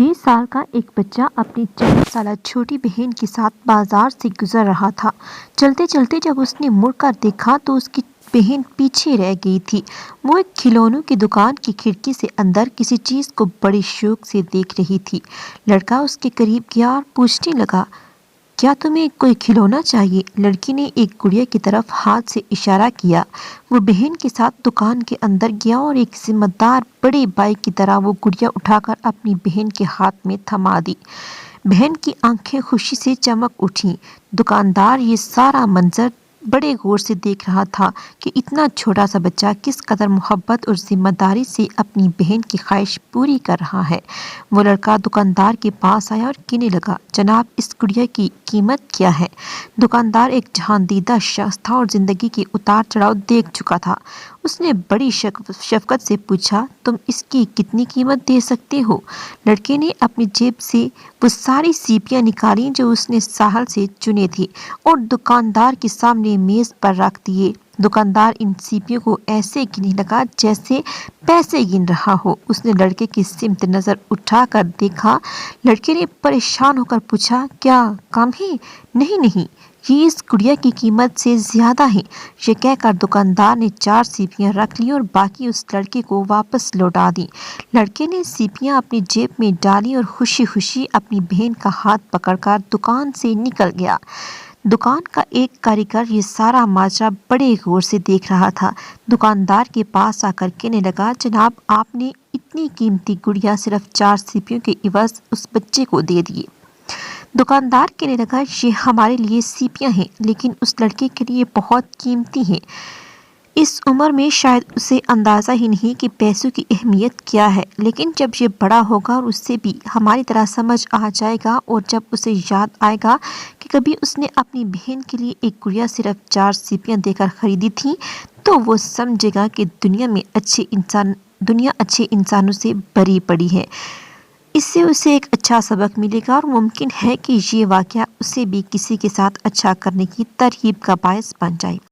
6 سال کا ایک بچہ اپنی 4 سالہ چھوٹی بہن کے ساتھ بازار سے گزر رہا تھا۔ چلتے چلتے جب اس نے مڑ کر دیکھا تو اس کی بہن پیچھے رہ گئی تھی۔ وہ ایک کھلونوں کی دکان کی کھڑکی سے اندر کسی چیز کو بڑے شوق سے دیکھ رہی تھی۔ لڑکا اس کے قریب گیا اور پوچھنے لگا، کیا تمہیں کوئی کھلونا چاہیے؟ لڑکی نے ایک گڑیا کی طرف ہاتھ سے اشارہ کیا۔ وہ بہن کے ساتھ دکان کے اندر گیا اور ایک ذمہ دار بڑے بھائی کی طرح وہ گڑیا اٹھا کر اپنی بہن کے ہاتھ میں تھما دی۔ بہن کی آنکھیں خوشی سے چمک اٹھیں۔ دکاندار یہ سارا منظر بڑے غور سے دیکھ رہا تھا کہ اتنا چھوٹا سا بچہ کس قدر محبت اور ذمہ داری سے اپنی بہن کی خواہش پوری کر رہا ہے۔ وہ لڑکا دکاندار کے پاس آیا اور کہنے لگا، جناب اس گڑیا کی قیمت کیا ہے؟ دکاندار ایک جہاندیدہ شخص تھا اور زندگی کے اتار چڑھاؤ دیکھ چکا تھا۔ اس نے بڑی شفقت سے پوچھا، تم اس کی کتنی قیمت دے سکتے ہو؟ لڑکے نے اپنی جیب سے وہ ساری سیپیاں نکالیں جو اس نے ساحل سے چنے تھے اور دکاندار کے سامنے میز پر رکھ دیے۔ دکاندار ان سیپیوں کو ایسے گننے لگا جیسے پیسے گن رہا ہو۔ اس نے لڑکے کی سمت نظر اٹھا کر دیکھا۔ لڑکے نے پریشان ہو کر پوچھا، کیا کم ہے؟ نہیں، یہ اس گڑیا کی قیمت سے زیادہ ہے۔ یہ کہہ کر دکاندار نے 4 سیپیاں رکھ لیں اور باقی اس لڑکے کو واپس لوٹا دیں۔ لڑکے نے سیپیاں اپنی جیب میں ڈالیں اور خوشی خوشی اپنی بہن کا ہاتھ پکڑ کر دکان سے نکل گیا۔ دکان کا ایک کاریگر یہ سارا ماجرا بڑے غور سے دیکھ رہا تھا۔ دکاندار کے پاس آ کر کہنے لگا، جناب آپ نے اتنی قیمتی گڑیا صرف 4 سیپیوں کے عوض اس بچے کو دے دیے۔ دکاندار کہنے لگا، یہ ہمارے لیے سیپیاں ہیں لیکن اس لڑکے کے لیے بہت قیمتی ہیں۔ اس عمر میں شاید اسے اندازہ ہی نہیں کہ پیسوں کی اہمیت کیا ہے، لیکن جب یہ بڑا ہوگا اور اسے بھی ہماری طرح سمجھ آ جائے گا اور جب اسے یاد آئے گا کہ کبھی اس نے اپنی بہن کے لیے ایک گڑیا صرف 4 سیپیاں دے کر خریدی تھی، تو وہ سمجھے گا کہ دنیا اچھے انسانوں سے بھری پڑی ہے۔ اس سے اسے ایک اچھا سبق ملے گا اور ممکن ہے کہ یہ واقعہ اسے بھی کسی کے ساتھ اچھا کرنے کی ترغیب کا باعث بن جائے۔